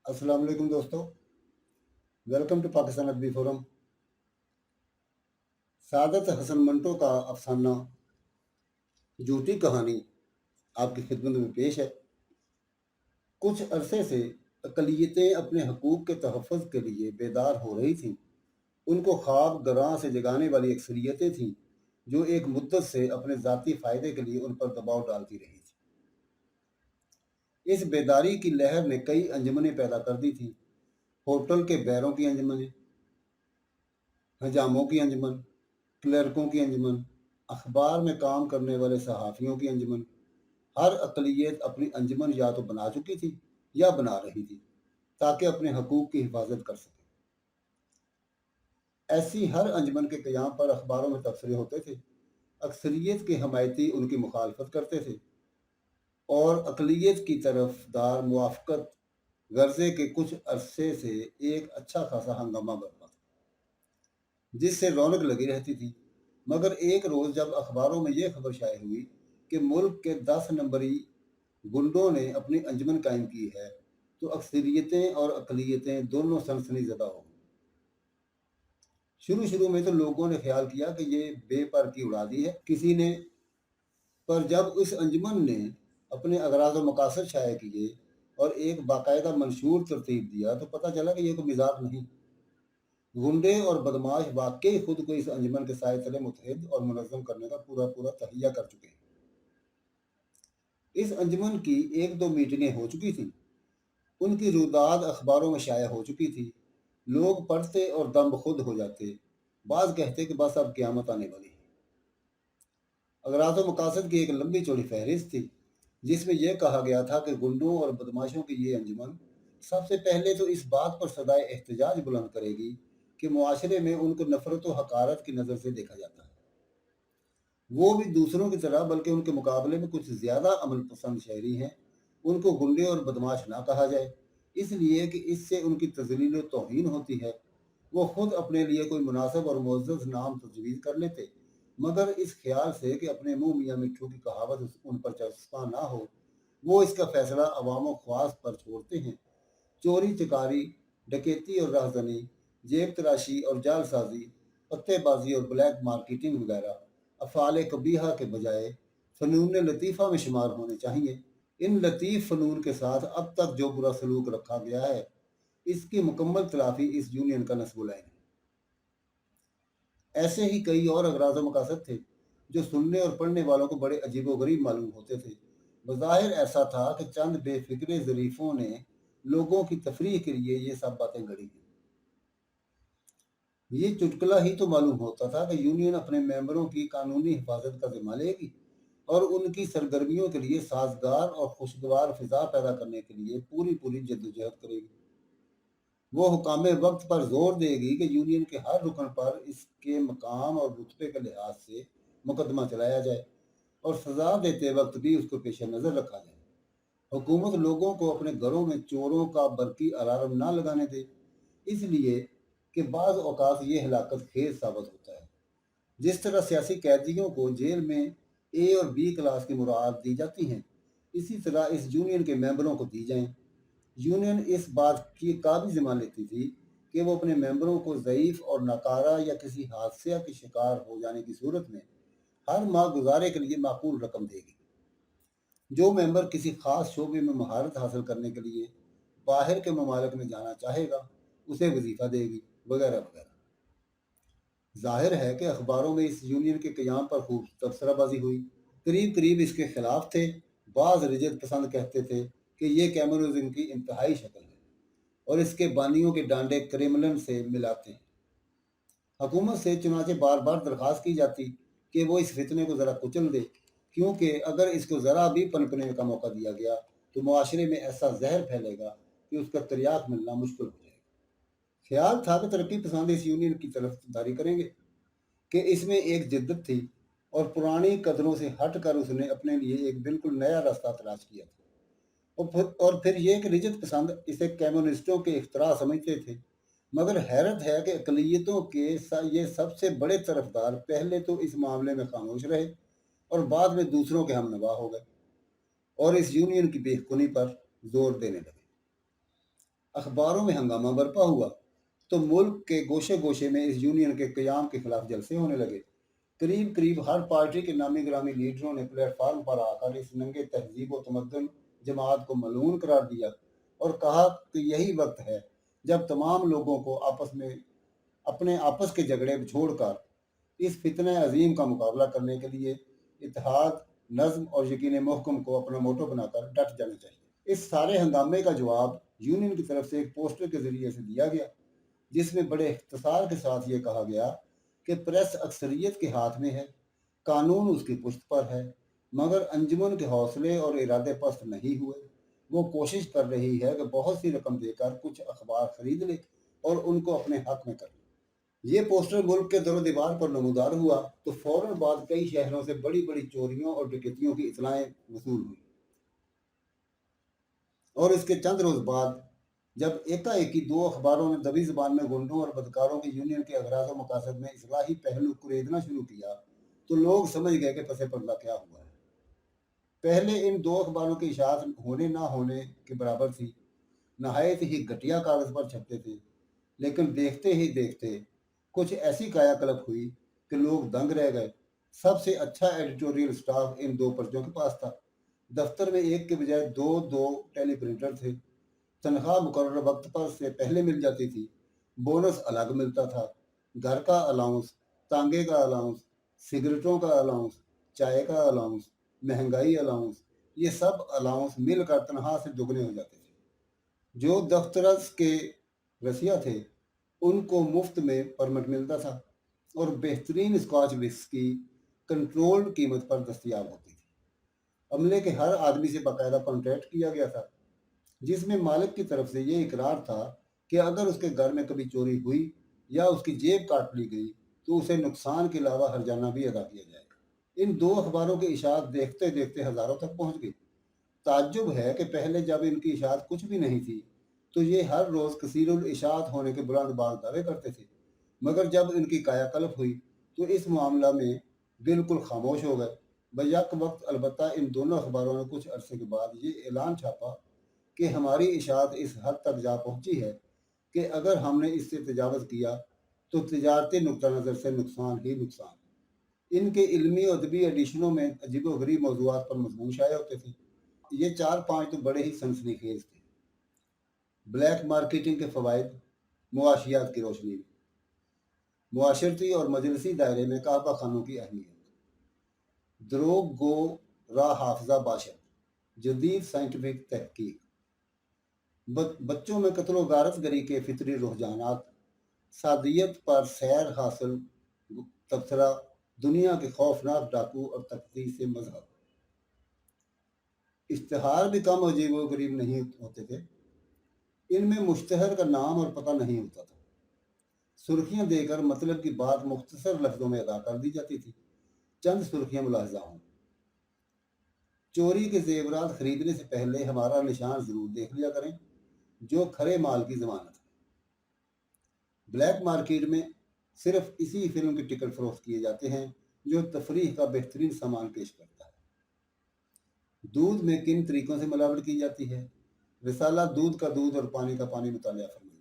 अस्सलाम वालेकुम दोस्तों। वेलकम टू पाकिस्तान अदबी फोरम। सादत हसन मंटो का अफसाना झूठी कहानी आपकी खिदमत में पेश है। कुछ अरसे से अकलियतें अपने हकूक़ के तहफ़्फ़ुज़ के लिए बेदार हो रही थीं। उनको ख्वाब गरां से जगाने वाली अक्सरियतें थीं जो एक मुद्दत से अपने ज़ाती फ़ायदे के लिए उन पर दबाव डालती रही थी। इस बेदारी की लहर ने कई अंजुमनें पैदा कर दी थीं। होटल के बैरों की अंजुमनें, हजामों की अंजुमन, क्लर्कों की अंजुमन, अखबार में काम करने वाले सहाफ़ियों की अंजुमन। हर अक़लियत अपनी अंजुमन या तो बना चुकी थी या बना रही थी ताकि अपने हकूक़ की हिफाजत कर सके। ऐसी हर अंजुमन के क़याम पर अखबारों में तबसरे होते थे। अक्सरियत के हमायती उनकी मुखालफत करते थे और अक़लियत की तरफदार मुवाफ़क़त गर्ज़े के कुछ अरसे से एक अच्छा खासा हंगामा बरपा था जिससे रौनक लगी रहती थी। मगर एक रोज़ जब अखबारों में यह खबर शाये हुई कि मुल्क के 10 नंबरी गुंडों ने अपनी अंजुमन कायम की है तो अक्सरियतें और अक़लियतें दोनों सनसनीज़दा हो गईं। शुरू शुरू में तो लोगों ने ख्याल किया कि ये बेपर की उड़ा दी है किसी ने, पर जब उस अंजुमन ने अपने अगराज़ व मकासद शाये किए और एक बाकायदा मंशूर तरतीब दिया तो पता चला कि ये कोई मज़ाक नहीं। गुंडे और बदमाश वाकई खुद को इस अंजुमन के साए तले मुत्तहिद और मुनज़्ज़म करने का पूरा पूरा तहैया कर चुके हैं। इस अंजुमन की एक दो मीटिंगें हो चुकी थीं। उनकी रुदाद अखबारों में शाया हो चुकी थी। लोग पढ़ते और दम खुद हो जाते। बाज़ कहते कि बस अब क़यामत आने वाली है। अगराज़ व मकासद की एक लंबी चौड़ी फहरिस्त थी जिसमें यह कहा गया था कि गुंडों और बदमाशों की ये अंजुमन सबसे पहले तो इस बात पर सदाए एहतजाज बुलंद करेगी कि मुआशरे में उनको नफ़रत व हकारत की नज़र से देखा जाता है। वो भी दूसरों की तरह बल्कि उनके मुकाबले में कुछ ज़्यादा अमल पसंद शहरी हैं। उनको गुंडे और बदमाश ना कहा जाए इसलिए कि इससे उनकी तज़लील व तौहीन होती है। वो खुद अपने लिए कोई मुनासिब और मुअज़्ज़ज़ नाम तजवीज़ कर लेते मगर इस ख्याल से कि अपने मुँह मियाँ मिट्ठू की कहावत उन पर चस्पा ना हो, वो इसका फ़ैसला अवाम व ख़वास पर छोड़ते हैं। चोरी चकारी, डकैती और राहज़नी, जेब तराशी और जालसाज़ी, पत्तेबाज़ी और ब्लैक मार्केटिंग वगैरह अफ़आल कबीहा के बजाय फ़नून लतीफ़ा में शुमार होने चाहिए। इन लतीफ़ फ़नून के साथ अब तक जो बुरा सलूक रखा गया है इसकी मुकम्मल तलाफ़ी इस यूनियन का नस्बुल ऐन है। ऐसे ही कई और अगराज़ व मकासद थे जो सुनने और पढ़ने वालों को बड़े अजीबो-गरीब मालूम होते थे। बज़ाहिर ऐसा था कि चंद बेफ़िक्रे ज़रीफ़ों ने लोगों की तफरीह के लिए ये सब बातें गढ़ी हैं। ये चुटकुला ही तो मालूम होता था कि यूनियन अपने मेंबरों की कानूनी हिफाजत का ज़िम्मा लेगी और उनकी सरगर्मियों के लिए साज़गार और खुशगवार फ़िज़ा पैदा करने के लिए पूरी पूरी जद्दोजहद करेगी। वो हुकामे वक्त पर जोर देगी कि यूनियन के हर रुकन पर इसके मकाम और रुतबे के लिहाज से मुकदमा चलाया जाए और सजा देते वक्त भी उसको पेश नज़र रखा जाए। हुकूमत लोगों को अपने घरों में चोरों का बरकी अलार्म ना लगाने दे इसलिए कि बाज़ औक़ात ये हलाकत खेज साबित होता है। जिस तरह सियासी कैदियों को जेल में ए और बी क्लास की मुराद दी जाती हैं इसी तरह इस यूनियन के मेंबरों को दी जाएं। यूनियन इस बात की का भी ज़िम्मा लेती थी कि वो अपने मेंबरों को ज़ईफ़ और नाकारा या किसी हादसे के शिकार हो जाने की सूरत में हर माह गुजारे के लिए माकूल रकम देगी। जो मेंबर किसी खास शोबे में महारत हासिल करने के लिए बाहर के ममालिक में जाना चाहेगा उसे वजीफा देगी वगैरह वगैरह। जाहिर है कि अखबारों में इस यूनियन के क़याम पर खूब तबसराबाजी हुई। करीब करीब इसके खिलाफ थे। बाज़ रिजत पसंद कहते थे कि ये कम्युनिज्म की इंतहाई शक्ल है और इसके बानियों के डांडे क्रेमलिन से मिलाते हैं। हुकूमत से चुनाचे बार बार दरख्वास्त की जाती कि वो इस फितने को ज़रा कुचल दे क्योंकि अगर इसको ज़रा भी पनपने का मौका दिया गया तो मुआशरे में ऐसा जहर फैलेगा कि उसका तिर्याक मिलना मुश्किल हो जाएगा। ख्याल था कि तरक्की पसंद इस यूनियन की तरफदारी करेंगे कि इसमें एक जिद्दत थी और पुरानी कदरों से हट कर उसने अपने लिए एक बिल्कुल नया रास्ता तलाश किया था। और फिर ये कि रिजत पसंद इसे कम्युनिस्टों के इख्तरा समझते थे। मगर हैरत है कि अकलियतों के ये सबसे बड़े तरफदार पहले तो इस मामले में खामोश रहे और बाद में दूसरों के हमनवा हो गए और इस यूनियन की बेखुनी पर जोर देने लगे। अखबारों में हंगामा बरपा हुआ तो मुल्क के गोशे गोशे में इस यूनियन के क़याम के खिलाफ जलसे होने लगे। करीब करीब हर पार्टी के नामी ग्रामी लीडरों ने प्लेटफार्म पर आकर इस नंगे तहजीब व तमद्दुन जमात को मलून करार दिया और कहा कि यही वक्त है जब तमाम लोगों को अपने आपस के झगड़े छोड़कर इस फितने अजीम का मुकाबला करने के लिए इत्तेहाद, नज्म और यकीन महकम को अपना मोटो बनाकर डट जाना चाहिए। इस सारे हंगामे का जवाब यूनियन की तरफ से एक पोस्टर के जरिए से दिया गया, जिसमें बड़े इख्तिसार के साथ ये कहा गया कि प्रेस अक्सरियत के हाथ में है, कानून उसकी पुश्त पर है, मगर अंजुमन के हौसले और इरादे पस्त नहीं हुए। वो कोशिश कर रही है कि बहुत सी रकम देकर कुछ अखबार खरीद ले और उनको अपने हक में कर ले। ये पोस्टर मुल्क के दरो दीवार पर नमूदार हुआ तो फौरन बाद कई शहरों से बड़ी बड़ी चोरियों और डकैतियों की इतलाएं वसूल हुई और इसके चंद रोज बाद जब एकाएकी दो अखबारों ने दबी जुबान में गुंडों और बदकारों के यूनियन के अगराज व मकासद में इस्लाही पहलू कुरेदना शुरू किया तो लोग समझ गए कि पसे पर्दा क्या हुआ है। पहले इन दो अखबारों की इशाअत होने ना होने के बराबर थी, नहायत ही घटिया कागज पर छपते थे, लेकिन देखते ही देखते कुछ ऐसी कायाकल्प हुई कि लोग दंग रह गए। सबसे अच्छा एडिटोरियल स्टाफ इन दो पर्चों के पास था। दफ्तर में एक के बजाय दो दो टेलीप्रिंटर थे। तनख्वाह मुकर्रर वक्त पर से पहले मिल जाती थी, बोनस अलग मिलता था, घर का अलाउंस, तांगे का अलाउंस, सिगरेटों का अलाउंस, चाय का अलाउंस, महंगाई अलाउंस, ये सब अलाउंस मिलकर तनख्वाह से दुगने हो जाते थे। जो दफ्तरस के रसिया थे उनको मुफ्त में परमिट मिलता था और बेहतरीन स्कॉच विस्की कंट्रोल्ड कीमत पर दस्तयाब होती थी। अमले के हर आदमी से बाकायदा कॉन्ट्रैक्ट किया गया था, जिसमें मालिक की तरफ से ये इकरार था कि अगर उसके घर में कभी चोरी हुई या उसकी जेब काट ली गई तो उसे नुकसान के अलावा हर्जाना भी अदा किया जाएगा। इन दो अखबारों की इशाअत देखते देखते हजारों तक पहुंच गई। ताज्जुब है कि पहले जब इनकी इशाअत कुछ भी नहीं थी तो ये हर रोज कसीरुल इशाअत होने के बुलंद बाग दावे करते थे, मगर जब इनकी कायाकल्प हुई तो इस मामला में बिल्कुल खामोश हो गए। बैक वक्त अलबत्ता इन दोनों अखबारों ने कुछ अरसे के बाद ये ऐलान छापा कि हमारी इशाअत इस हद तक जा पहुंची है कि अगर हमने इससे तजावज़ किया तो तजारती नुक्ता नज़र से नुकसान ही नुकसान। इनके इल्मी और अदबी एडिशनों में अजीबोगरीब मौज़ूआत पर मज़मून शाये होते थे। ये 4-5 तो बड़े ही सनसनीखेज थे। ब्लैक मार्केटिंग के फ़वाइद, मुआशियात की रोशनी में, मुआशरती और मजलिसी दायरे में कहवा खानों की अहमियत, द्रोग गो राह हाफजा बाशत, जदीद साइंटिफिक तहकीक, बच्चों में कत्लो गारत गरी के फितरी रुझानात, सादियत पर सैर हासिल तबसरा, दुनिया के खौफनाक डाकू और तकदीर से मजहब। इश्तहार भी कम अजीबो गरीब नहीं होते थे। इनमें मुश्तहर का नाम और पता नहीं होता था। सुर्खियां देकर मतलब की बात मुख्तसर लफ्जों में अदा कर दी जाती थी। चंद सुर्खियां मुलाहजा हों। चोरी के जेवरात खरीदने से पहले हमारा निशान जरूर देख लिया करें, जो खरे माल की जमानत है। ब्लैक मार्केट में सिर्फ इसी फिल्म के टिकट फरोख्त किए जाते हैं जो तफरीह का बेहतरीन सामान पेश करता है। दूध में किन तरीकों से मिलावट की जाती है, रिसाला दूध का दूध और पानी का पानी मुतालिया फरमाइए।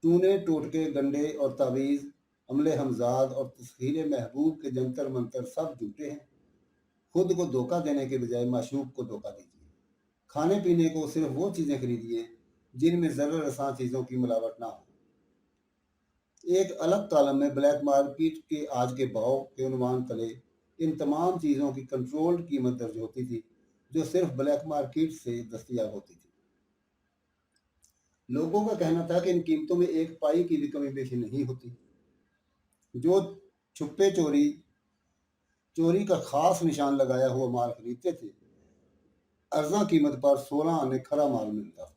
टूने टोटके गंडे और तावीज़, अमले हमजाद और तस्खीर महबूब के जंतर मंतर सब झूठे हैं। खुद को धोखा देने के बजाय माशूक को धोखा दीजिए। खाने पीने को सिर्फ वो चीज़ें खरीदिए जिनमें ज़र्र रसां चीज़ों की मिलावट ना हो। एक अलग कॉलम में ब्लैक मार्केट के आज के भाव के उन्वान तले इन तमाम चीज़ों की कंट्रोल्ड कीमत दर्ज होती थी जो सिर्फ ब्लैक मार्केट से दस्तयाब होती थी। लोगों का कहना था कि इन कीमतों में एक पाई की भी कमी बेशी नहीं होती। जो छुपे चोरी का खास निशान लगाया हुआ माल खरीदते थे, अर्जा कीमत पर 16 आने खरा माल मिलता था।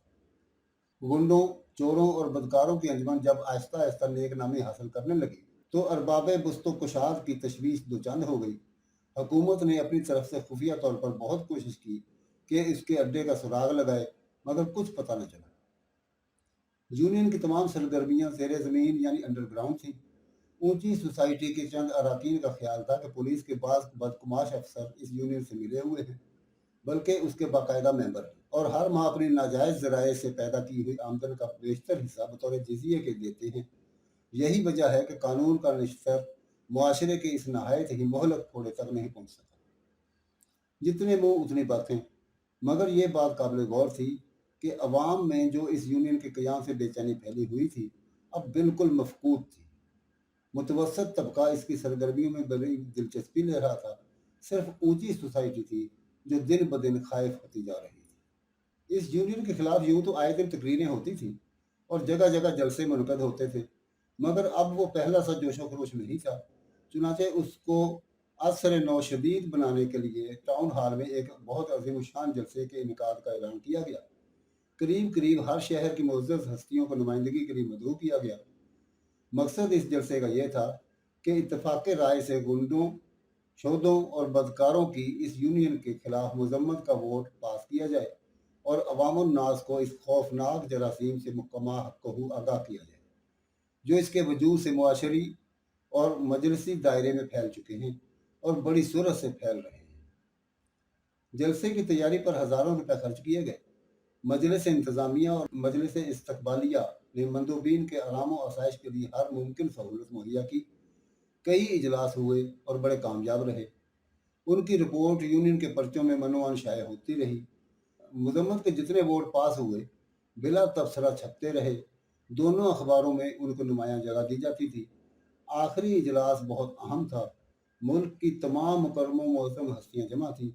गुंडों, चोरों और बदकारों की अंजुमन जब आहिस्ता आहिस्ता नेक नामी हासिल करने लगी तो अरबाब बुस्तो कुशाद की तशवीश दुचंद हो गई। हुकूमत ने अपनी तरफ से खुफिया तौर पर बहुत कोशिश की कि इसके अड्डे का सुराग लगाए, मगर कुछ पता न चला। यूनियन की तमाम सरगर्मियां ज़ेरे ज़मीन यानी अंडरग्राउंड थी। ऊंची सोसाइटी के चंद अराकीन का ख्याल था कि पुलिस के बाद बदकुमाश अफसर इस यूनियन से मिले हुए हैं, बल्कि उसके बाकायदा मेंबर हैं اور ہر ماہ اپنی ناجائز ذرائع سے پیدا کی ہوئی آمدن کا بیشتر حصہ بطور جزیے کے دیتے ہیں۔ یہی وجہ ہے کہ قانون کا نشتر معاشرے کے اس نہایت ہی مہلک پھوڑے تک نہیں پہنچ سکا۔ جتنے منہ اتنی باتیں، مگر یہ بات قابل غور تھی کہ عوام میں جو اس یونین کے قیام سے بے چینی پھیلی ہوئی تھی اب بالکل مفقود تھی۔ متوسط طبقہ اس کی سرگرمیوں میں بڑی دلچسپی لے رہا تھا۔ صرف اونچی سوسائٹی تھی جو دن بدن خائف ہوتی جا رہی تھی۔ اس یونین کے خلاف یوں تو آئے دن تقریریں ہوتی تھیں اور جگہ جگہ جلسے منعقد ہوتے تھے، مگر اب وہ پہلا سا جوش و خروش نہیں تھا۔ چنانچہ اس کو اثر نو شدید بنانے کے لیے ٹاؤن ہال میں ایک بہت عظیم الشان جلسے کے انعقاد کا اعلان کیا گیا۔ قریب ہر شہر کی معزز ہستیوں کو نمائندگی کے لیے مدعو کیا گیا۔ مقصد اس جلسے کا یہ تھا کہ اتفاق رائے سے گنڈوں، شودوں اور بدکاروں کی اس یونین کے خلاف مذمت کا ووٹ پاس کیا جائے اور عوام الناس کو اس خوفناک جراثیم سے مکمہ حقہ آگاہ کیا جائے جو اس کے وجود سے معاشری اور مجلسی دائرے میں پھیل چکے ہیں اور بڑی صورت سے پھیل رہے ہیں۔ جلسے کی تیاری پر ہزاروں روپے خرچ کیے گئے۔ مجلس انتظامیہ اور مجلس استقبالیہ نے مندوبین کے آرام و آسائش کے لیے ہر ممکن سہولت مہیا کی۔ کئی اجلاس ہوئے اور بڑے کامیاب رہے۔ ان کی رپورٹ یونین کے پرچوں میں منوان شائع ہوتی رہی۔ مذمت کے جتنے ووٹ پاس ہوئے بلا تبصرہ چھپتے رہے۔ دونوں اخباروں میں ان کو نمایاں جگہ دی جاتی تھی۔ آخری اجلاس بہت اہم تھا۔ ملک کی تمام مکرم و معظم ہستیاں جمع تھیں۔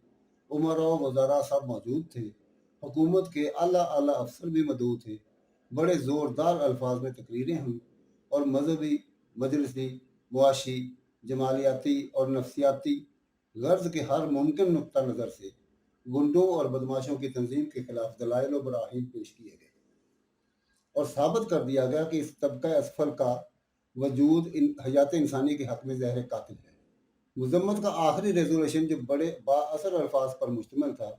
امراء و وزراء سب موجود تھے۔ حکومت کے اعلیٰ افسر بھی مدعو تھے۔ بڑے زوردار الفاظ میں تقریریں ہوئیں اور مذہبی، مجلسی، معاشی، جمالیاتی اور نفسیاتی غرض کے ہر ممکن نقطہ نظر سے گنڈوں اور بدماشوں کی تنظیم کے خلاف دلائل و براہین پیش کیے گئے اور ثابت کر دیا گیا کہ اس طبقہ اسفل کا وجود حیات انسانی کے حق میں زہر قاتل ہے۔ مذمت کا آخری ریزولوشن جو بڑے بااثر الفاظ پر مشتمل تھا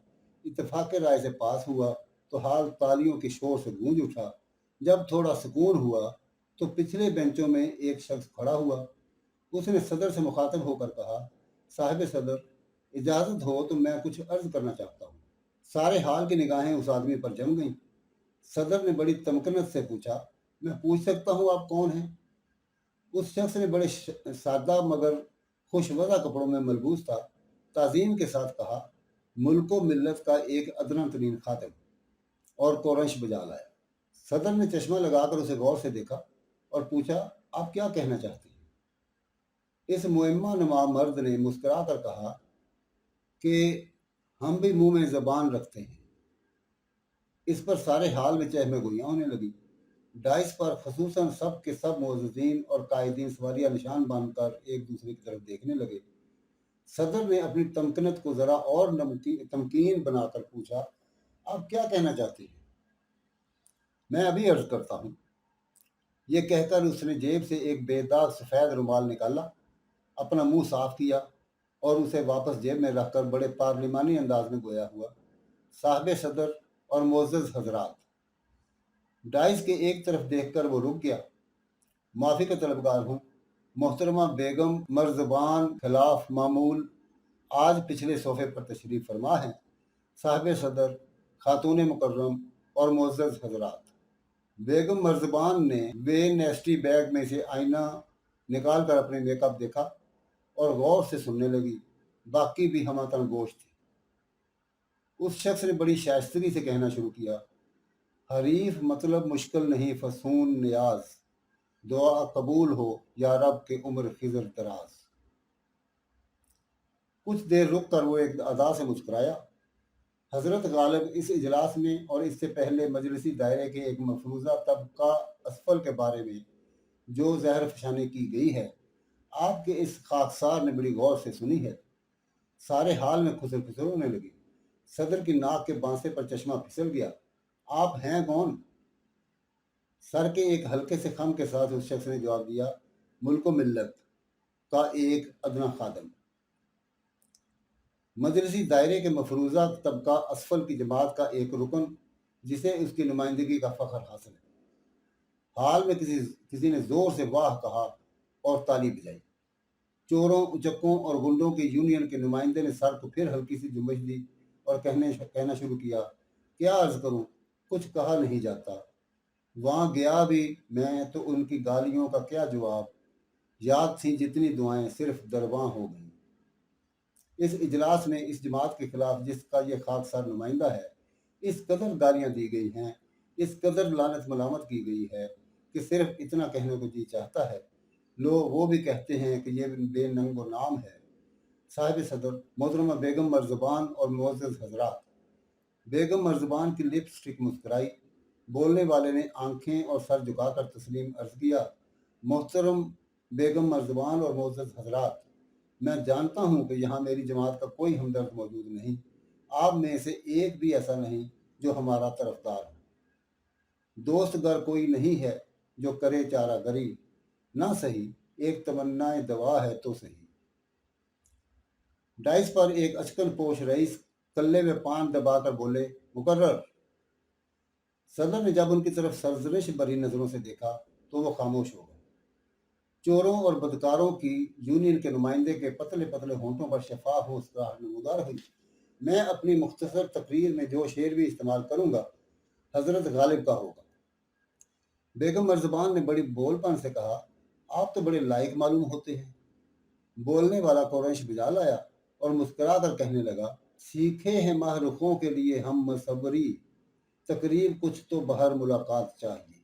اتفاق رائے سے پاس ہوا تو حال تالیوں کے شور سے گونج اٹھا۔ جب تھوڑا سکون ہوا تو پچھلے بینچوں میں ایک شخص کھڑا ہوا۔ اس نے صدر سے مخاطب ہو کر کہا، صاحب صدر، اجازت ہو تو میں کچھ عرض کرنا چاہتا ہوں۔ سارے حال کی نگاہیں اس آدمی پر جم گئیں۔ صدر نے بڑی تمکنت سے پوچھا، میں پوچھ سکتا ہوں آپ کون ہیں؟ اس شخص نے بڑے سادہ مگر خوش وضع کپڑوں میں ملبوس تھا تعظیم کے ساتھ کہا، ملک و ملت کا ایک ادنیٰ ترین خادم، اور کورنش بجا لایا۔ صدر نے چشمہ لگا کر اسے غور سے دیکھا اور پوچھا، آپ کیا کہنا چاہتے ہیں؟ اس معمہ نما مرد نے مسکرا کر کہا کہ ہم بھی منہ میں زبان رکھتے ہیں۔ اس پر سارے حال میں چہمہ گوئیاں ہونے لگی۔ ڈائس پر خصوصاً سب کے سب معززین اور قائدین سواریہ نشان باندھ کر ایک دوسرے کی طرف دیکھنے لگے۔ صدر نے اپنی تمکنت کو ذرا اور تمکین بنا کر پوچھا، آپ کیا کہنا چاہتے ہیں؟ میں ابھی عرض کرتا ہوں۔ یہ کہہ کر اس نے جیب سے ایک بے داغ سفید رومال نکالا، اپنا منہ صاف کیا اور اسے واپس جیب میں رکھ کر بڑے پارلیمانی انداز میں گویا ہوا، صاحب صدر اور معزز حضرات۔ ڈائس کے ایک طرف دیکھ کر وہ رک گیا۔ معافی کا طلبگار ہوں، محترمہ بیگم مرزبان خلاف معمول آج پچھلے صوفے پر تشریف فرما ہیں۔ صاحب صدر، خاتون مکرم اور معزز حضرات۔ بیگم مرزبان نے وے نیسٹی بیگ میں سے آئینہ نکال کر اپنے میک اپ دیکھا اور غور سے سننے لگی۔ باقی بھی ہمہ گوش تھی۔ اس شخص نے بڑی شائستگی سے کہنا شروع کیا، حریف مطلب مشکل نہیں فسون نیاز، دعا قبول ہو یا رب کے عمر خضر دراز۔ کچھ دیر رک کر وہ ایک ادا سے مسکرایا۔ حضرت غالب، اس اجلاس میں اور اس سے پہلے مجلسی دائرے کے ایک مفروضہ طبقہ اسفل کے بارے میں جو زہر فشانی کی گئی ہے، آپ کے اس خاکسار نے بڑی غور سے سنی ہے۔ سارے حال میں خسر پھسر ہونے لگی۔ صدر کی ناک کے بانسے پر چشمہ پھسل گیا۔ آپ ہیں کون؟ سر کے ایک ہلکے سے خم کے ساتھ اس شخص نے جواب دیا، ملک و ملت کا ایک ادنیٰ خادم، مجلسی دائرے کے مفروضہ طبقہ اسفل کی جماعت کا ایک رکن جسے اس کی نمائندگی کا فخر حاصل ہے۔ حال میں کسی نے زور سے واہ کہا اور تالی بجائی۔ چوروں، اچکوں اور گنڈوں کے یونین کے نمائندے نے سر کو پھر ہلکی سی جنبش دی اور کہنا شروع کیا क्या अर्ज करूं, कुछ कहा नहीं जाता। वहां गया भी मैं तो उनकी गालियों का क्या जवाब। याद थी जितनी दुआएं सिर्फ दरवां हो गई। इस इजलास में इस जमात के खिलाफ जिसका ये खाकसार नुमाइंदा है, इस कदर गालियां दी गई हैं, इस कदर लानत मलामत की गई है कि सिर्फ इतना कहने को जी चाहता है। लोग वो भी कहते हैं कि ये बेनंगो नाम है। साहिब सदर मोहतरमा बेगम मर्ज़बान और मुअज़्ज़ज़ हजरात। बेगम मर्ज़बान की लिपस्टिक मुस्कुराई। बोलने वाले ने आंखें और सर झुकाकर तस्लीम अर्ज किया, मोहतरम बेगम मर्ज़बान और मुअज़्ज़ज़ हजरात, मैं जानता हूँ कि यहाँ मेरी जमात का कोई हमदर्द मौजूद नहीं। आप में से एक भी ऐसा नहीं जो हमारा तरफदार हो। दोस्त गर कोई नहीं है जो करे चारा गरी, ना सही एक तमन्नाए दवा है तो सही। डाइस पर एक अचकन पोश रईस कल्ले में पान दबाकर बोले, मुकर्रर। सदर ने जब उनकी तरफ सरजरिश भरी नजरों से देखा तो वो खामोश हो गए। चोरों और बदकारों की यूनियन के नुमाइंदे के पतले पतले होंठों पर शफाफ मुस्कुराहट नमूदार हुई। मैं अपनी मुख्तसर तकरीर में जो शेर भी इस्तेमाल करूंगा, हजरत गालिब का होगा। बेगम मर्ज़बान ने बड़ी बोलपन से कहा, आप तो बड़े लायक मालूम होते हैं। बोलने वाला क़ुरैश बिजाल आया और मुस्कुरा कर कहने लगा, सीखे हैं महरुखों के लिए हम मसबरी, तकरीब कुछ तो बहर मुलाकात चाहिए।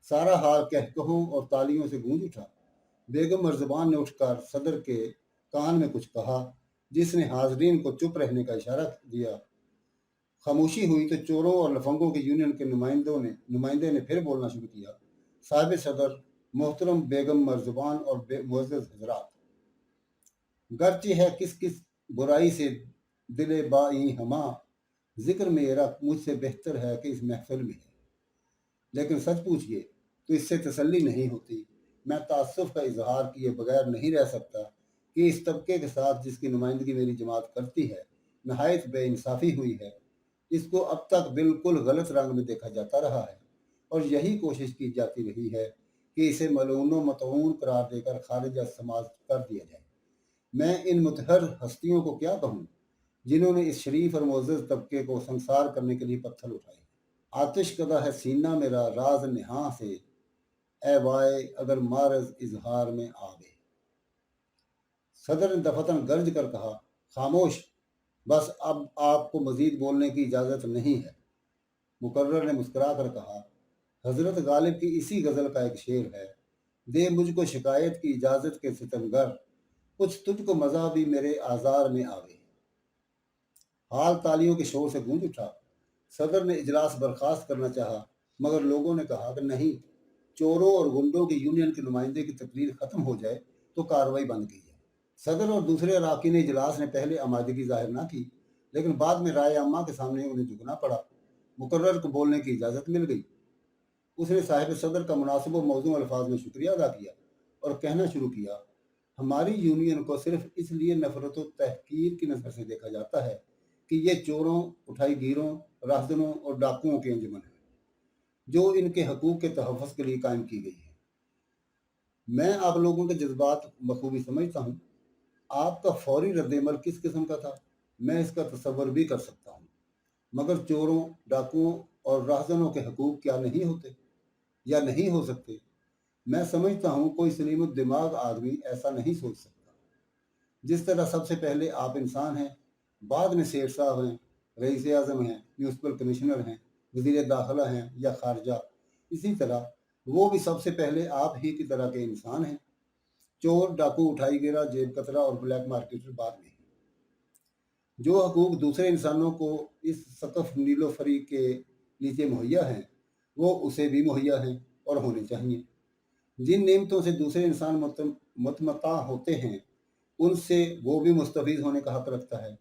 सारा हाल कहकहों और तालियों से गूंज उठा। बेगम मर्ज़बान ने उठकर सदर के कान में कुछ कहा, जिसने हाजरीन को चुप रहने का इशारा दिया। खामोशी हुई तो चोरों और लफंगों के यूनियन के नुमाइंदे ने फिर बोलना शुरू किया, साहिब सदर मोहतरम बेगम मर्ज़बान और मुअज़्ज़ज़ हजरात, गर्ची है किस किस बुराई से दिले बाई हमा, जिक्र मेरा मुझसे बेहतर है कि इस महफिल में है। लेकिन सच पूछिए तो इससे तसल्ली नहीं होती। मैं तासुफ का इजहार किए बगैर नहीं रह सकता कि इस तबके के साथ जिसकी नुमाइंदगी मेरी जमात करती है, नहायत बेइंसाफ़ी हुई है। इसको अब तक बिल्कुल गलत रंग में देखा जाता रहा है और यही कोशिश की जाती रही है कि इसे मलून मतऊन करार देकर खारिज समाज कर दिया जाए। मैं इन मुतहर हस्तियों को क्या कहूँ जिन्होंने इस शरीफ और मुअज़्ज़ज़ तबके को संसार करने के लिए पत्थर उठाए। आतिश कदा है सीना मेरा राज निहा से, ए वाए अगर मारज इजहार में आवे। सदर ने दफतन गर्ज कर कहा, खामोश, बस अब आपको मजीद बोलने की इजाज़त नहीं है। मुकर्रर ने मुस्कुरा कर कहा, हजरत गालिब की इसी गज़ल का एक शेर है, दे मुझको शिकायत की इजाज़त के सितमगर, कुछ तुझको मज़ा भी मेरे आज़ार में आवे। हाल तालियों के शोर से गूंज उठा। सदर ने इजलास बर्खास्त करना चाहा, मगर लोगों ने कहा कि नहीं, चोरों और गुंडों की यूनियन के नुमाइंदे की तकरीर खत्म हो जाए तो कार्रवाई बंद की जाए। सदर और दूसरे अरकान इजलास ने पहले आमादगी जाहिर ना की, लेकिन बाद में राय अम्मा के सामने उन्हें झुकना पड़ा। मुकर्रर को बोलने की इजाज़त मिल गई। उसने साहिब सदर का मुनासिब व मौजूद अल्फाज में शुक्रिया अदा किया और कहना शुरू किया, हमारी यूनियन को सिर्फ इसलिए नफरत व तहकीर की नज़र से देखा जाता है कि ये चोरों, उठाई गिरों, राहजनों और डाकुओं की अंजुमन है जो इनके हकूक़ के तहफ़्फ़ुज़ के लिए कायम की गई है। मैं आप लोगों के जज्बात बखूबी समझता हूँ। आपका फौरी रद्द-ए-अमल किस किस्म का था, मैं इसका तसव्वुर भी कर सकता हूँ, मगर चोरों, डाकुओं और राहजनों के हकूक़ क्या नहीं होते या नहीं हो सकते? मैं समझता हूँ कोई सलीमुद्दिमाग आदमी ऐसा नहीं सोच सकता। जिस तरह सबसे पहले आप इंसान हैं, बाद में सेठ साहब हैं, रईस आज़म हैं, म्यूनसिपल कमिश्नर हैं, वज़ीर दाखिला हैं या खारजा, इसी तरह वो भी सबसे पहले आप ही की तरह के इंसान हैं। चोर, डाकू, उठाई गिरा, जेब कतरा और ब्लैक मार्केटर बाद में। जो हकूक़ दूसरे इंसानों को इस सकफ नीलोफरी के नीचे मुहैया हैं, वो उसे भी मुहैया हैं और होने चाहिए। जिन नेमतों से दूसरे इंसान मतमता होते हैं, उनसे वो भी मुस्तफ़ीज़ होने का हक रखता है।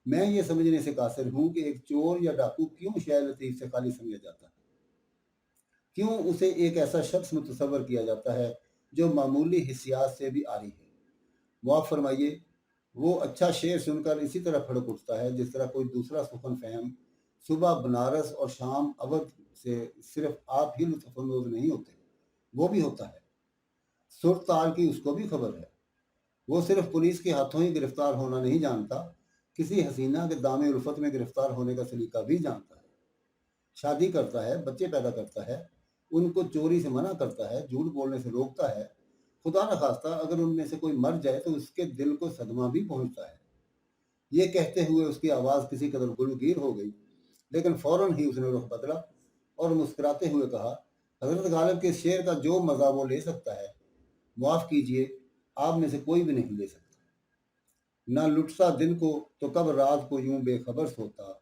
मैं ये समझने से कासिर हूँ कि एक चोर या डाकू क्यों शाह लतीफ़ से खाली समझा जाता है, क्यों उसे एक ऐसा शख्स में तस्वर किया जाता है जो मामूली हिस्सियात से भी आरी है। मुआफ़ फरमाइए, वो अच्छा शेर सुनकर इसी तरह फड़क उठता है जिस तरह कोई दूसरा सुखन फहम सुबह बनारस और शाम अवध से सिर्फ आप ही लुत्फ़अंदोज़ नहीं होते, वो भी होता है। सुर ताल की उसको भी खबर है। वो सिर्फ पुलिस के हाथों ही गिरफ्तार होना नहीं जानता किसी हसीना के दामे उल्फत में गिरफ्तार होने का सलीका भी जानता है। शादी करता है, बच्चे पैदा करता है, उनको चोरी से मना करता है, झूठ बोलने से रोकता है। खुदा न खास्ता अगर उनमें से कोई मर जाए तो उसके दिल को सदमा भी पहुंचता है। ये कहते हुए उसकी आवाज़ किसी कदर गुलगीर हो गई, लेकिन फौरन ही उसने रुख बदला और मुस्कुराते हुए कहा, हजरत गालिब के शेर का जो मज़ा वो ले सकता है, माफ़ कीजिए, आप में से कोई भी नहीं ले सकता। न लुटता दिन को तो कब रात को यूं बेखबर सोता,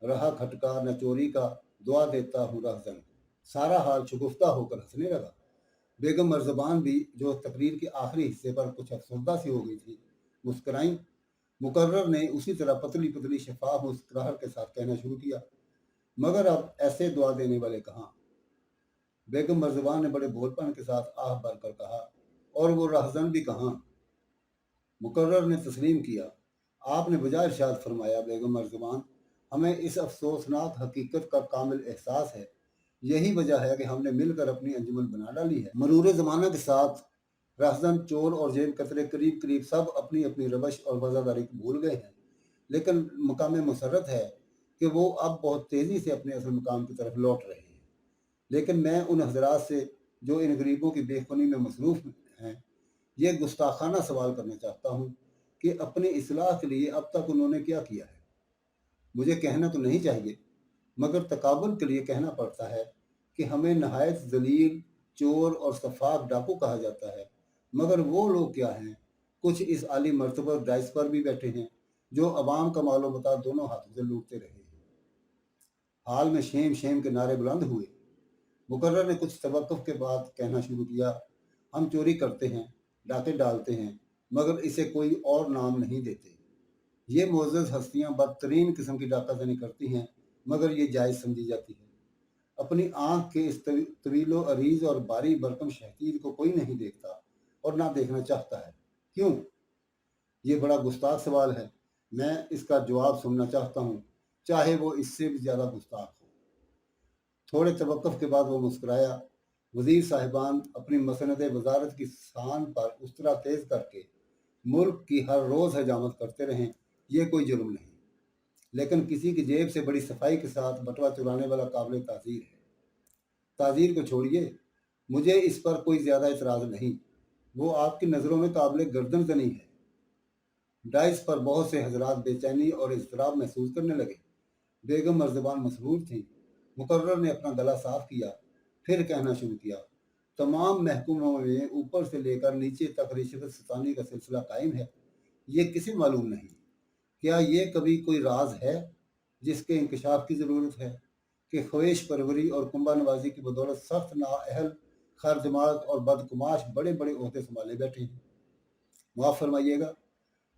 रहा खटका न चोरी का, दुआ देता हूँ रहजन को। सारा हाल शगुफ्ता होकर हंसने लगा। बेगम मर्ज़बान भी, जो तकरीर के आखिरी हिस्से पर कुछ अफसरदा सी हो गई थी, मुस्कुराईं। मुकर्रर ने उसी तरह पतली पतली शफाफ मुस्कुराहट के साथ कहना शुरू किया, मगर अब ऐसे दुआ देने वाले कहाँ। बेगम मर्ज़बान ने बड़े भोलपन के साथ आह भरकर कहा, और वो रहजन भी कहाँ। मुकर्रर ने तस्लीम किया, आपने बजाय इरशाद फरमाया बेगम मर्ज़बान, हमें इस अफसोसनाक हकीकत का कामिल एहसास है। यही वजह है कि हमने मिलकर अपनी अंजुमन बना डाली है। मरूर ज़माना के साथ रहजन, चोर और जेब कतरे करीब करीब सब अपनी अपनी रवश और वज़ादारी को भूल गए हैं, लेकिन मकाम मुसर्रत है कि वो अब बहुत तेज़ी से अपने असल मकाम की तरफ लौट रहे हैं। लेकिन मैं उन हजरात से जो इन गरीबों की बेखुनी में मसरूफ़ हैं, ये गुस्ताखाना सवाल करना चाहता हूँ कि अपनी इस्लाह के लिए अब तक उन्होंने क्या किया है। मुझे कहना तो नहीं चाहिए, मगर तकाबुल के लिए कहना पड़ता है कि हमें नहायत जलील, चोर और सफाक डाकू कहा जाता है, मगर वो लोग क्या हैं, कुछ इस आली मर्तबा डाइस पर भी बैठे हैं जो अवाम का मालो मता दोनों हाथों से लूटते रहे हैं। हाल में शेम शेम के नारे बुलंद हुए। मुकर्रर ने कुछ तवक्कुफ के बाद कहना शुरू किया, हम चोरी करते हैं, डाके डालते हैं, मगर इसे कोई और नाम नहीं देते। ये मोअज़्ज़ज़ हस्तियाँ बदतरीन किस्म की डाकाज़नी करती हैं, मगर ये जायज़ समझी जाती है। अपनी आँख के इस तवीलो अरीज़ और बारी बरकम शहतीर को कोई नहीं देखता और ना देखना चाहता है। क्यों? ये बड़ा गुस्ताख सवाल है। मैं इसका जवाब सुनना चाहता हूँ, चाहे वो इससे भी ज़्यादा गुस्ताख हो। थोड़े तवक्कुफ के बाद वो मुस्कुराया, वज़ीर साहिबान अपनी मसनद वज़ारत की शान पर उस तरह तेज़ करके मुल्क की हर रोज़ हजामत करते रहें, ये कोई जुर्म नहीं, लेकिन किसी की जेब से बड़ी सफाई के साथ बटवा चुराने वाला काबिल ताज़ीर है। ताज़ीर को छोड़िए, मुझे इस पर कोई ज़्यादा इतराज़ नहीं, वो आपकी नज़रों में काबिल गर्दन ज़नी है। डाइस पर बहुत से हजरात बेचैनी और इज़्तिराब महसूस करने लगे। बेगम मर्ज़बान मसरूर थी। मुकर्रर ने अपना गला साफ किया, फिर कहना शुरू किया, तमाम महकूमों में ऊपर से लेकर नीचे तक रिश्वत सतानी का सिलसिला कायम है। ये किसी मालूम नहीं, क्या ये कभी कोई राज है जिसके इंकशाफ की ज़रूरत है कि ख्वेश परवरी और कुंभा नवाजी की बदौलत सख्त नाअहल, खैर दिमाग और बदकुमाश बड़े बड़े ओहदे संभाले बैठे हैं। माफ़ फरमाइएगा,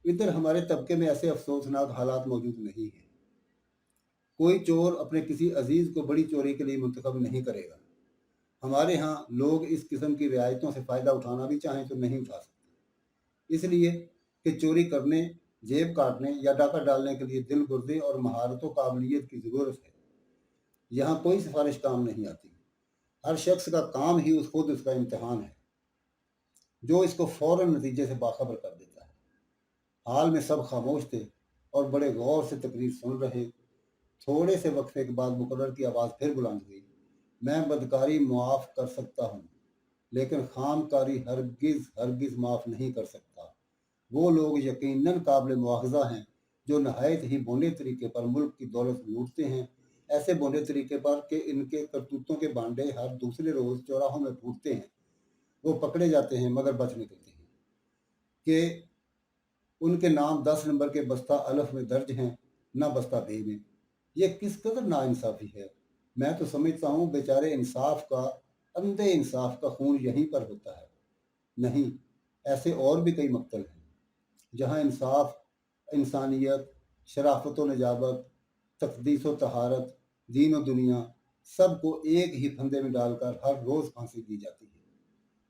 इधर हमारे तबके में ऐसे अफसोसनाक हालात मौजूद नहीं हैं। कोई चोर अपने किसी अजीज को बड़ी चोरी के लिए मुंतखब नहीं करेगा। हमारे यहाँ लोग इस किस्म की रियायतों से फ़ायदा उठाना भी चाहें तो नहीं उठा सकते, इसलिए कि चोरी करने, जेब काटने या डाका डालने के लिए दिल गुर्दे और महारत व काबिलियत की ज़रूरत है। यहाँ कोई सिफारिश काम नहीं आती। हर शख्स का काम ही खुद उसका इम्तिहान है, जो इसको फ़ौरन नतीजे से बाखबर कर देता है। हाल में सब खामोश थे और बड़े गौर से तकरीर सुन रहे। थोड़े से वक्फे के बाद मुकर्रर की आवाज़ फिर बुलंद हुई, मैं बदकारी मुआफ़ कर सकता हूँ, लेकिन खामकारी हरगिज़ हरगिज़ माफ़ नहीं कर सकता। वो लोग यकीनन काबिल मुआख़ज़ा हैं जो नहायत ही भोंदे तरीके पर मुल्क की दौलत लूटते हैं, ऐसे भोंदे तरीके पर कि इनके करतूतों के बांडे हर दूसरे रोज़ चौराहों में फूटते हैं। वो पकड़े जाते हैं मगर बच निकलते हैं कि उनके नाम 10 नंबर के बस्ता अलफ में दर्ज हैं, न बस्ता बे में। ये किस कदर नाइंसाफ़ी है। मैं तो समझता हूँ बेचारे इंसाफ का, अंधे इंसाफ का खून यहीं पर होता है। नहीं, ऐसे और भी कई मकतल हैं जहाँ इंसाफ, इंसानियत, शराफत व नजाबत, तक़दीस व तहारत, दीन व दुनिया सबको एक ही फंदे में डालकर हर रोज़ फांसी दी जाती है।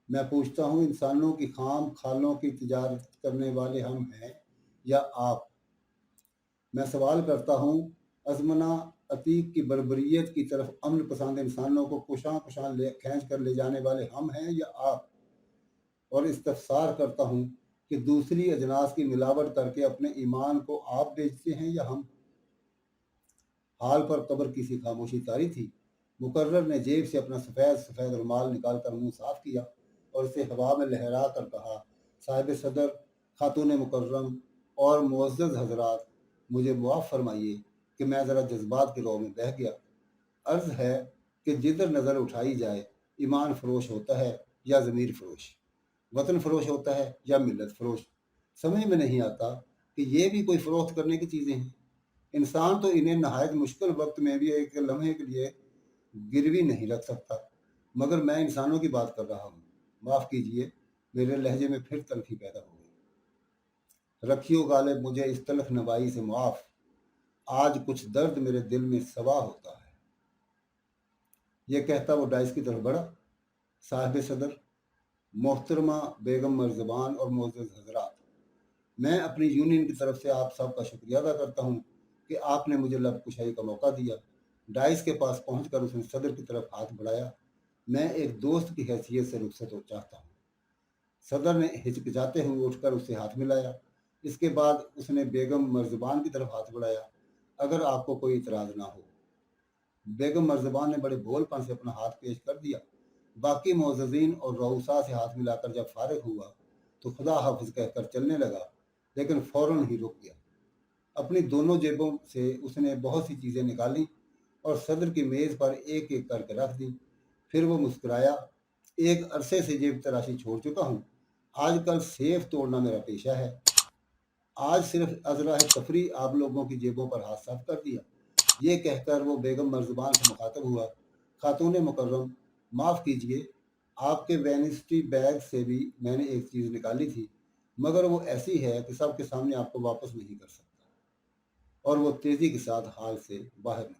मैं पूछता हूँ, इंसानों की खाम खालों की तिजारत करने वाले हम हैं या आप? मैं सवाल करता हूँ, अज़मना अतीक की बर्बरियत की तरफ अमन पसंद इंसानों को कुशां खींच कर ले जाने वाले हम हैं या आप? और इस्तफ़सार करता हूँ, کہ دوسری اجناس کی ملاوٹ کر کے اپنے ایمان کو آپ بیچتے ہیں یا ہم؟ حال پر قبر کی سی خاموشی طاری تھی۔ مقرر نے جیب سے اپنا سفید سفید رومال نکال کر منہ صاف کیا اور اسے ہوا میں لہرا کر کہا، صاحب صدر، خاتون مکرم اور معزز حضرات، مجھے معاف فرمائیے کہ میں ذرا جذبات کے رو میں بہہ گیا۔ عرض ہے کہ جدھر نظر اٹھائی جائے، ایمان فروش ہوتا ہے یا ضمیر فروش، وطن فروش ہوتا ہے یا ملت فروش؟ سمجھ میں نہیں آتا کہ یہ بھی کوئی فروخت کرنے کی چیزیں ہیں۔ انسان تو انہیں نہایت مشکل وقت میں بھی ایک لمحے کے لیے گروی نہیں رکھ سکتا، مگر میں انسانوں کی بات کر رہا ہوں۔ معاف کیجئے، میرے لہجے میں پھر تلخی پیدا ہو گئی۔ رکھیو غالب مجھے اس تلخ نوائی سے معاف، آج کچھ درد میرے دل میں سوا ہوتا ہے۔ یہ کہتا وہ ڈائس کی طرف بڑھا۔ صاحب صدر، محترمہ بیگم مرزبان اور معزز حضرات، میں اپنی یونین کی طرف سے آپ سب کا شکریہ ادا کرتا ہوں کہ آپ نے مجھے لب کشائی کا موقع دیا۔ ڈائس کے پاس پہنچ کر اس نے صدر کی طرف ہاتھ بڑھایا۔ میں ایک دوست کی حیثیت سے رخصت ہو چاہتا ہوں۔ صدر نے ہچکچاتے ہوئے اٹھ کر اسے ہاتھ ملایا۔ اس کے بعد اس نے بیگم مرزبان کی طرف ہاتھ بڑھایا، اگر آپ کو کوئی اعتراض نہ ہو۔ بیگم مرزبان نے بڑے بول پن سے اپنا ہاتھ پیش کر دیا۔ باقی معززین اور رؤسا سے ہاتھ ملا کر جب فارغ ہوا تو خدا حافظ کہہ کر چلنے لگا، لیکن فوراً ہی رک گیا۔ اپنی دونوں جیبوں سے اس نے بہت سی چیزیں نکالیں اور صدر کی میز پر ایک ایک کر کے رکھ دیں۔ پھر وہ مسکرایا، ایک عرصے سے جیب تراشی چھوڑ چکا ہوں، آج کل سیف توڑنا میرا پیشہ ہے۔ آج صرف ازراہ تفریح آپ لوگوں کی جیبوں پر ہاتھ صاف کر دیا۔ یہ کہہ کر وہ بیگم مرزبان سے مخاطب ہوا، خاتون مکرم، معاف کیجئے، آپ کے وینسٹی بیگ سے بھی میں نے ایک چیز نکالی تھی، مگر وہ ایسی ہے کہ سب کے سامنے آپ کو واپس نہیں کر سکتا۔ اور وہ تیزی کے ساتھ حال سے باہر نکلا۔